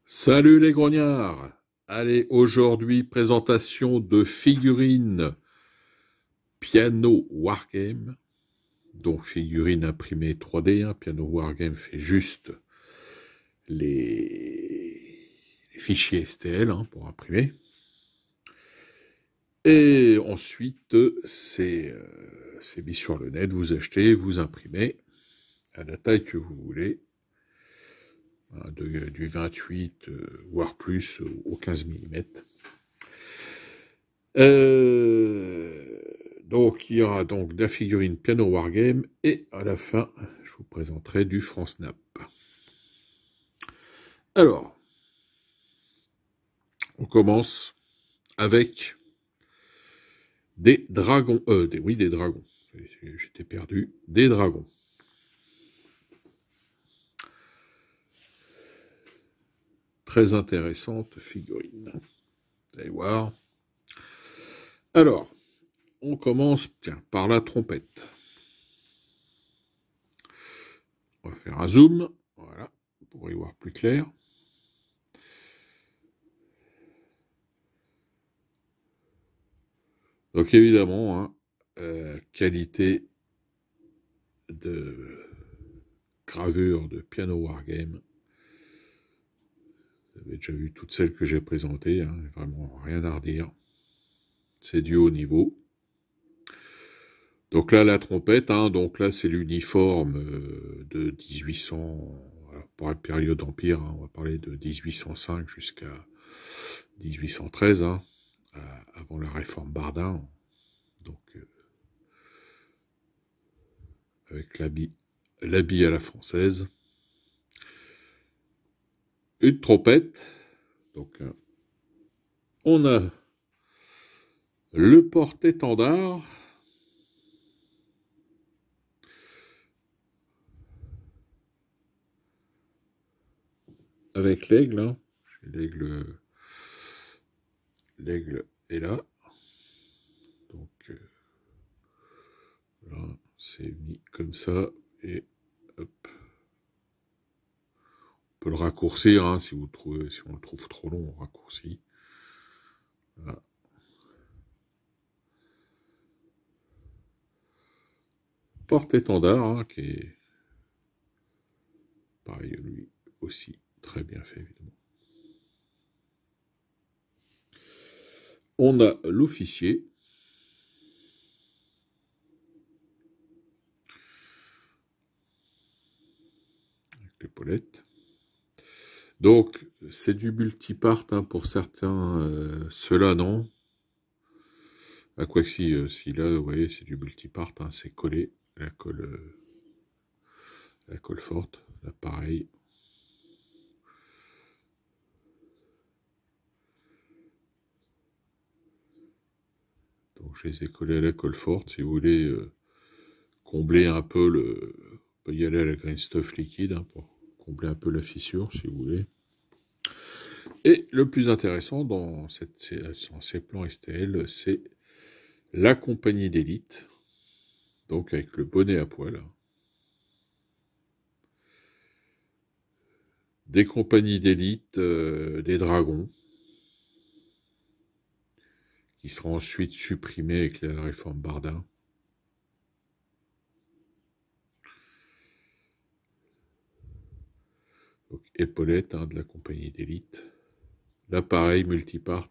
Salut les grognards! Allez, aujourd'hui, présentation de figurines Piano Wargame. Donc, figurines imprimées 3D. Piano Wargame fait juste les fichiers STL pour imprimer. Et ensuite, c'est mis sur le net. Vous achetez, vous imprimez à la taille que vous voulez. Du 28, voire plus, au 15 mm. Donc, il y aura donc de la figurine Piano Wargame, et à la fin, je vous présenterai du France-Nap. Alors, on commence avec des dragons. Des dragons. J'étais perdu. Des dragons. Très intéressante figurine. Vous allez voir. Alors, on commence par la trompette. On va faire un zoom. Voilà, pour y voir plus clair. Donc évidemment, qualité de gravure de Piano Wargame. Vous avez déjà vu toutes celles que j'ai présentées, vraiment rien à redire. C'est du haut niveau. Donc là, la trompette, donc là, c'est l'uniforme de 1800, pour la période Empire, on va parler de 1805 jusqu'à 1813, avant la réforme Bardin. Donc, avec l'habit à la française. Une trompette. Donc, on a le porte-étendard. Avec l'aigle. L'aigle est là. Donc, là, c'est mis comme ça. Et hop. On peut le raccourcir, si on le trouve trop long, on raccourcit. Voilà. Porte-étendard, qui est pareil, lui aussi très bien fait, évidemment. On a l'officier. Avec l'épaulette. Donc, c'est du multipart pour certains, ceux-là non. Quoi que si là, vous voyez, c'est du multipart, c'est collé, la colle forte, là pareil. Donc je les ai collés à la colle forte, si vous voulez combler un peu on peut y aller à la green stuff liquide, pour combler un peu la fissure, si vous voulez. Et le plus intéressant dans ces plans STL, c'est la compagnie d'élite, donc avec le bonnet à poil. Des compagnies d'élite, des dragons, qui sera ensuite supprimé avec la réforme Bardin. Donc, épaulette de la compagnie d'élite. L'appareil multipart.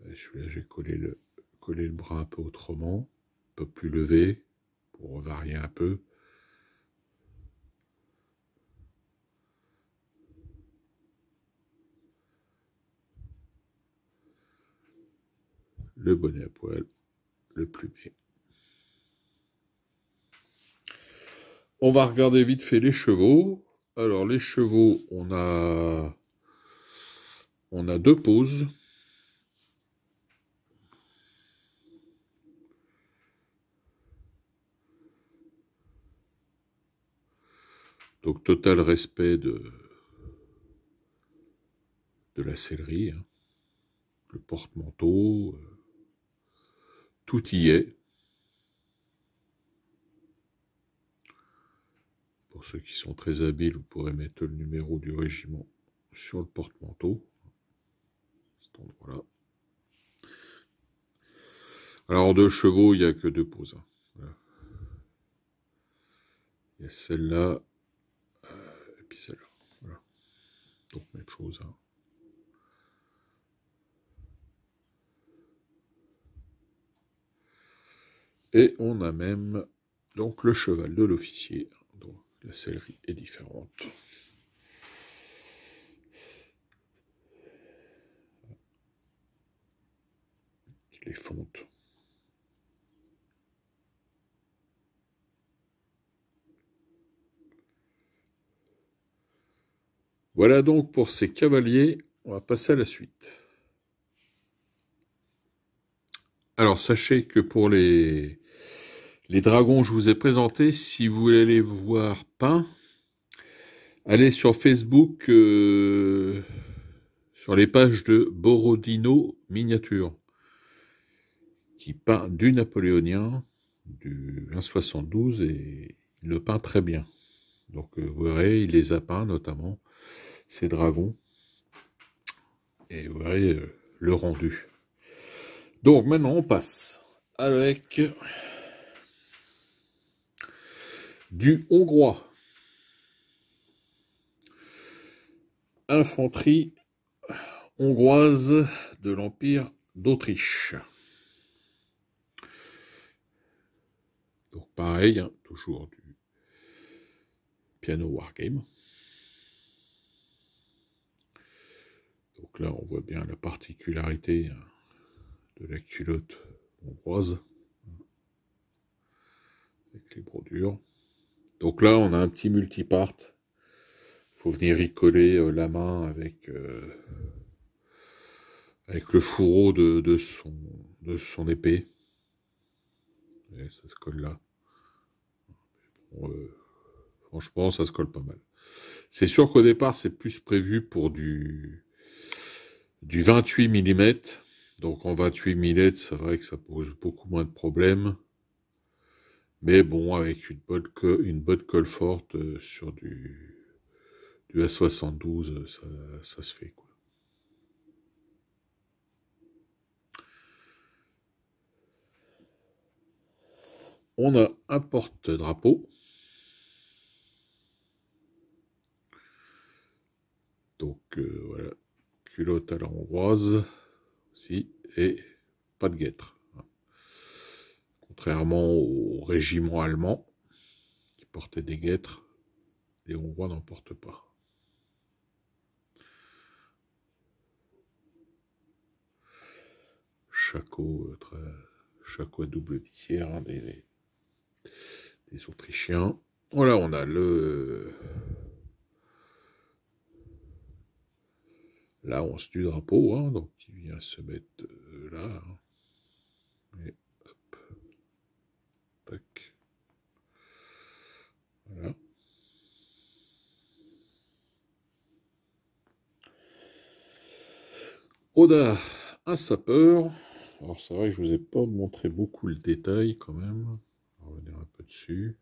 Celui-là, j'ai collé le bras un peu autrement, un peu plus levé, pour varier un peu. Le bonnet à poil, le plumet. On va regarder vite fait les chevaux. Alors, les chevaux, on a deux poses. Donc total respect de la sellerie, hein. Le porte-manteau, tout y est. Pour ceux qui sont très habiles, vous pourrez mettre le numéro du régiment sur le porte-manteau, cet endroit-là. Alors en 2 chevaux, il n'y a que 2 poses. Hein. Voilà. Il y a celle-là, et puis celle-là. Voilà. Donc même chose. Hein. Et on a même donc le cheval de l'officier. Donc la sellerie est différente. Les fontes. Voilà donc pour ces cavaliers. On va passer à la suite. Alors sachez que pour les dragons que je vous ai présentés, si vous voulez les voir peints, allez sur Facebook, sur les pages de Borodino Miniature, qui peint du napoléonien, du 1,72, et il le peint très bien. Donc vous verrez, il les a peints notamment, ces dragons, et vous verrez le rendu. Donc maintenant on passe avec du hongrois. Infanterie hongroise de l'Empire d'Autriche. Donc pareil, hein, toujours du piano wargame. Donc là, on voit bien la particularité de la culotte hongroise avec les brodures. Donc là, on a un petit multipart. Il faut venir y coller la main avec le fourreau de son épée. Et ça se colle là. Bon, franchement, ça se colle pas mal. C'est sûr qu'au départ, c'est plus prévu pour du 28 mm. Donc en 28 mm, c'est vrai que ça pose beaucoup moins de problèmes. Mais bon, avec une bonne colle forte sur du A72, ça se fait, quoi. On a un porte-drapeau. Donc voilà, culotte à la hongroise aussi, et pas de guêtre. Contrairement au régiment allemand qui portait des guêtres, les Hongrois n'en portent pas. Shako à double visière, hein, des Autrichiens. Voilà, on a la once du drapeau, hein, donc qui vient se mettre là. Hein. Et hop. Tac. Voilà. On a un sapeur. Alors c'est vrai que je vous ai pas montré beaucoup le détail quand même. On va revenir un peu dessus.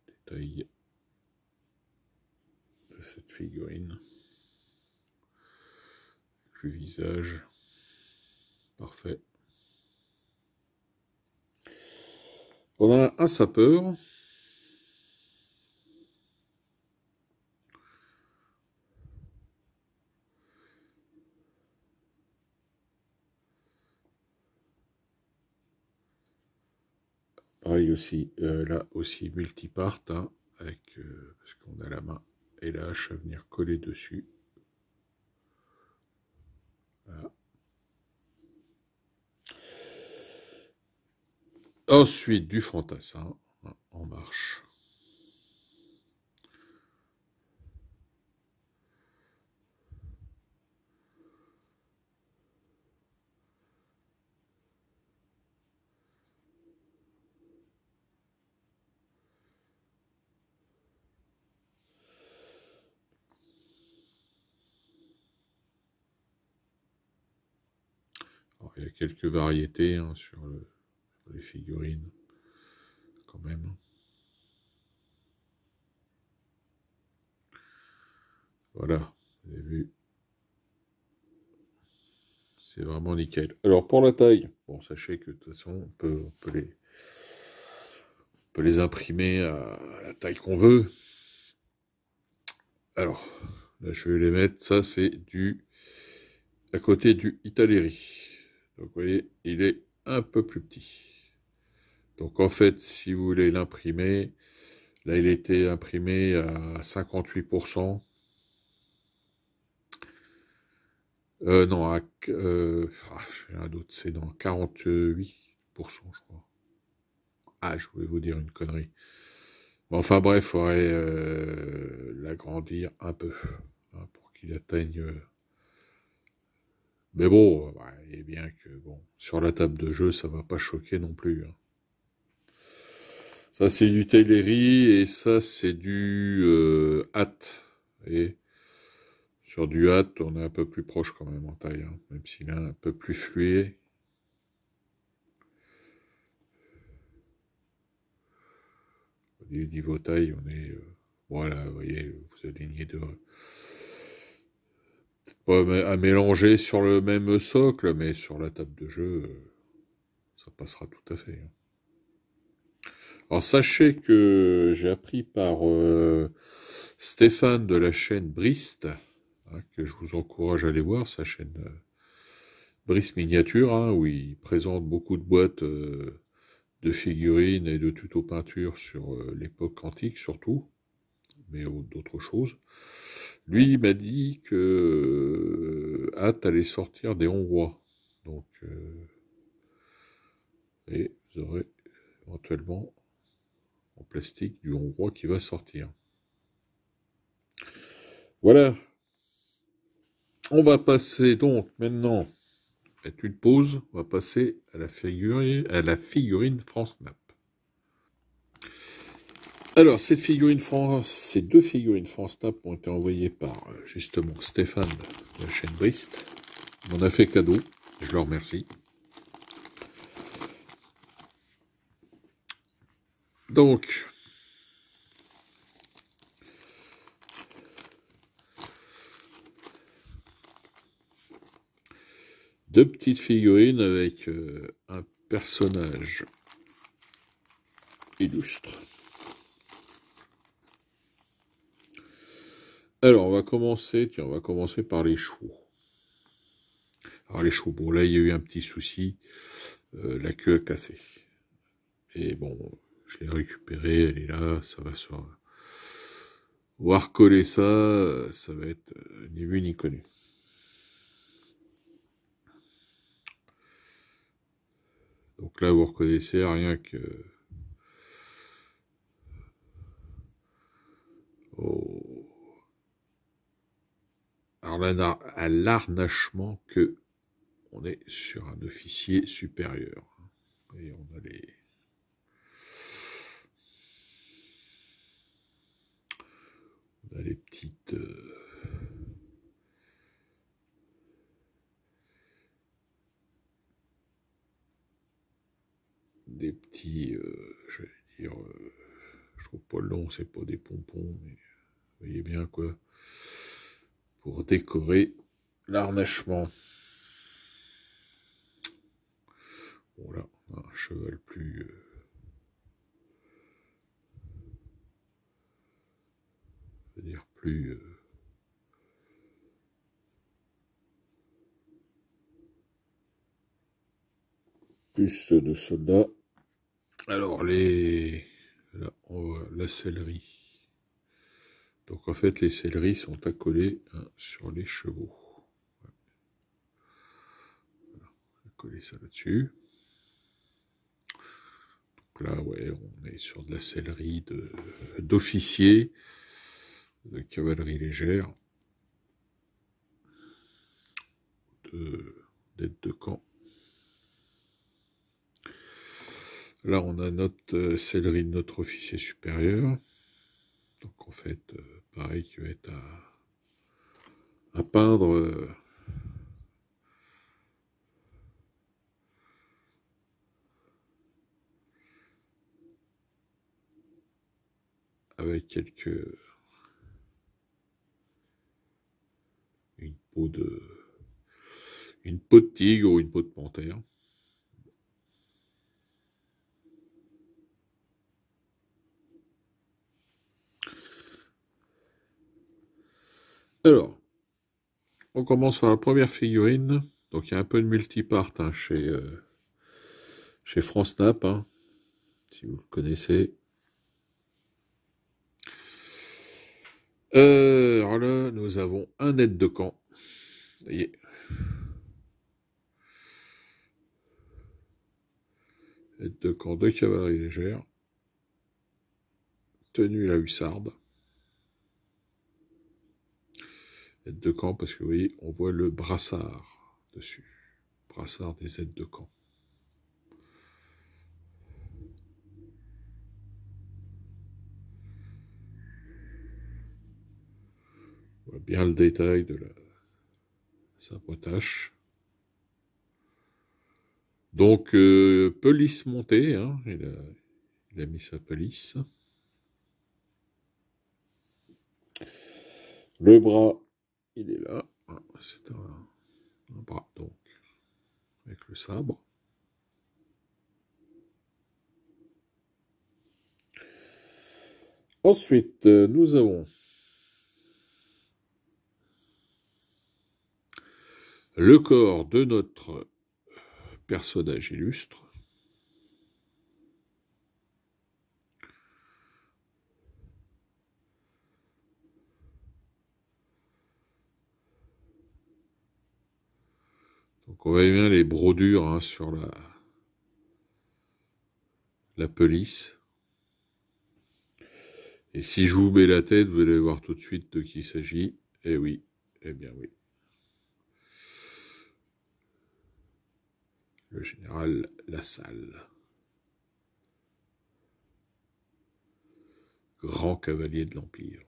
Détail de cette figurine. Avec le visage. Parfait. On a un sapeur. Pareil aussi, là aussi multipart, hein, avec, parce qu'on a la main et la hache à venir coller dessus. Voilà. Ensuite, du fantassin, hein, en marche. Il y a quelques variétés hein, sur les figurines, quand même. Voilà, vous avez vu. C'est vraiment nickel. Alors pour la taille, bon, sachez que de toute façon, on peut les imprimer à la taille qu'on veut. Alors, là je vais les mettre, ça c'est à côté du Italeri. Donc vous voyez, il est un peu plus petit. Donc en fait, si vous voulez l'imprimer, là il était imprimé à 58%. Non, j'ai un doute, c'est dans 48%, je crois. Ah, je voulais vous dire une connerie. Mais enfin bref, il faudrait l'agrandir un peu hein, pour qu'il atteigne. Mais bon, il est bien que bon, sur la table de jeu, ça va pas choquer non plus. Hein. Ça c'est du Teleri et ça c'est du Hâte. Et sur du Hâte, on est un peu plus proche quand même en taille, hein, même s'il est un peu plus fluide. Au niveau taille, on est voilà, vous voyez, vous alignez deux. Pas à mélanger sur le même socle, mais sur la table de jeu, ça passera tout à fait. Alors sachez que j'ai appris par Stéphane de la chaîne Brist, hein, que je vous encourage à aller voir, sa chaîne Brist Miniature, hein, où il présente beaucoup de boîtes de figurines et de tutos peinture sur l'époque antique surtout, mais d'autres choses. Lui, il m'a dit que Hâte allait sortir des Hongrois. Donc, et vous aurez éventuellement en plastique du Hongrois qui va sortir. Voilà. On va passer donc maintenant, faites une pause, on va passer à la figurine France-Nap. Alors, ces deux figurines France-Nap ont été envoyées par justement Stéphane de la chaîne Brist. Il m'en a fait cadeau, je le remercie. Donc, deux petites figurines avec un personnage illustre. Alors, on va commencer par les chevaux. Alors, les chevaux, bon, là, il y a eu un petit souci, la queue a cassé. Et bon, je l'ai récupérée, elle est là, ça va se... On va recoller ça, ça va être ni vu ni connu. Donc là, vous reconnaissez rien que... à l'arnachement que on est sur un officier supérieur. Et on a les petites... des petits... je vais dire... je trouve pas le nom, c'est pas des pompons, mais vous voyez bien quoi. Pour décorer l'arnachement. Bon là, on a un cheval plus... dire plus... plus de soldats. Alors là, la sellerie. Donc en fait, les selleries sont accolées hein, sur les chevaux. Voilà. On va coller ça là-dessus. Donc là, ouais, on est sur de la sellerie d'officiers de cavalerie légère, d'aide de camp. Là, on a notre sellerie de notre officier supérieur. Donc en fait, pareil, qui va être à peindre avec une peau de tigre ou une peau de panthère. Alors, on commence par la première figurine. Donc il y a un peu de multipart hein, chez France Nap, hein, si vous le connaissez. Alors là, nous avons un aide de camp. Vous voyez. Aide de camp de cavalerie légère. Tenue la hussarde. Aide de camp parce que vous voyez, on voit le brassard dessus. Brassard des aides de camp. On voit bien le détail de sa potache. Donc, pelisse montée, hein, il a mis sa pelisse. Le bras, il est là. C'est un bras, donc, avec le sabre. Ensuite, nous avons le corps de notre personnage illustre. Donc on voit bien les brodures hein, sur la pelisse. Et si je vous mets la tête, vous allez voir tout de suite de qui il s'agit. Eh oui, eh bien oui. Le général Lassalle. Grand cavalier de l'Empire.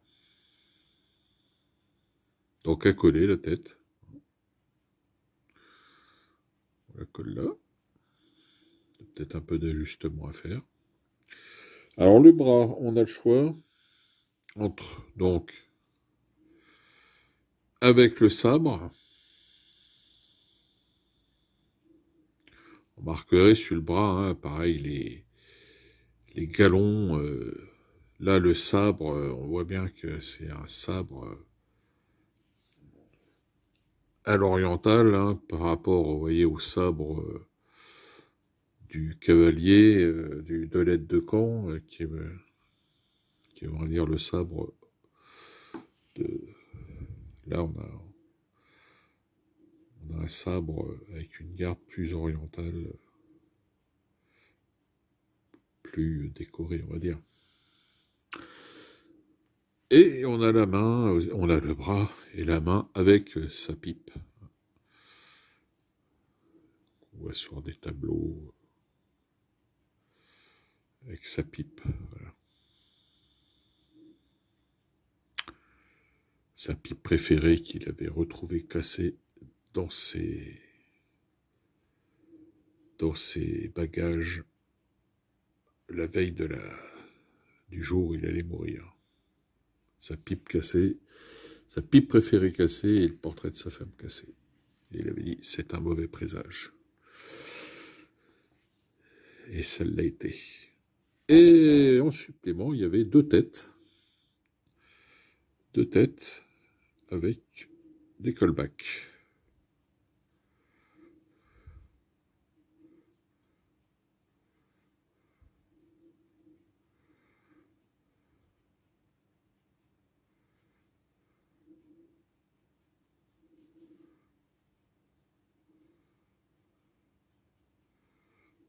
Donc à coller la tête. On la colle là. Peut-être un peu d'ajustement à faire. Alors le bras, on a le choix entre, donc, avec le sabre. On marquerait sur le bras, hein, pareil, les galons. Là, le sabre, on voit bien que c'est un sabre à l'oriental, hein, par rapport, vous voyez, au sabre du cavalier, de l'aide de camp, qui est, on va dire, le sabre de... Là, on a un sabre avec une garde plus orientale, plus décorée, on va dire. Et on a la main, on a le bras et la main avec sa pipe. On voit sur des tableaux avec sa pipe. Voilà. Sa pipe préférée qu'il avait retrouvée cassée dans ses bagages la veille du jour où il allait mourir. Sa pipe cassée, sa pipe préférée cassée et le portrait de sa femme cassé. Et il avait dit, c'est un mauvais présage. Et ça l'a été. Et en supplément, il y avait deux têtes avec des callbacks.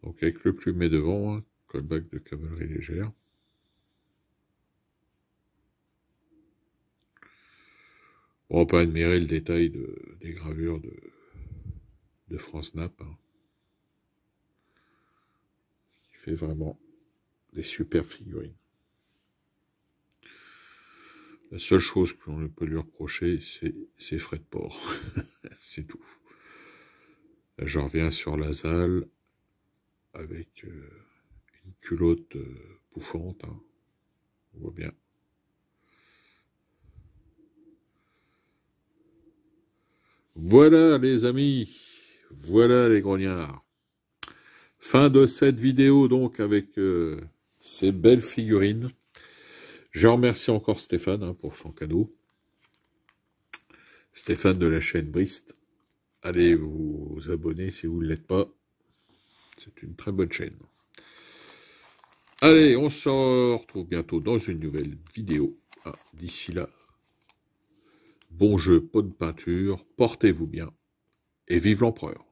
Donc avec le plumet devant, hein, callback de cavalerie légère. On peut admirer le détail des gravures de France Nap. Hein. Il fait vraiment des super figurines. La seule chose qu'on peut lui reprocher, c'est ses frais de port. C'est tout. Là, je reviens sur Lassalle avec une culotte bouffante. Hein. On voit bien. Voilà les amis, voilà les grognards. Fin de cette vidéo donc avec ces belles figurines. Je remercie encore Stéphane pour son cadeau. Stéphane de la chaîne Brist. Allez vous abonner si vous ne l'êtes pas. C'est une très bonne chaîne. Allez, on se retrouve bientôt dans une nouvelle vidéo. D'ici là, bon jeu, bonne peinture, portez-vous bien et vive l'empereur.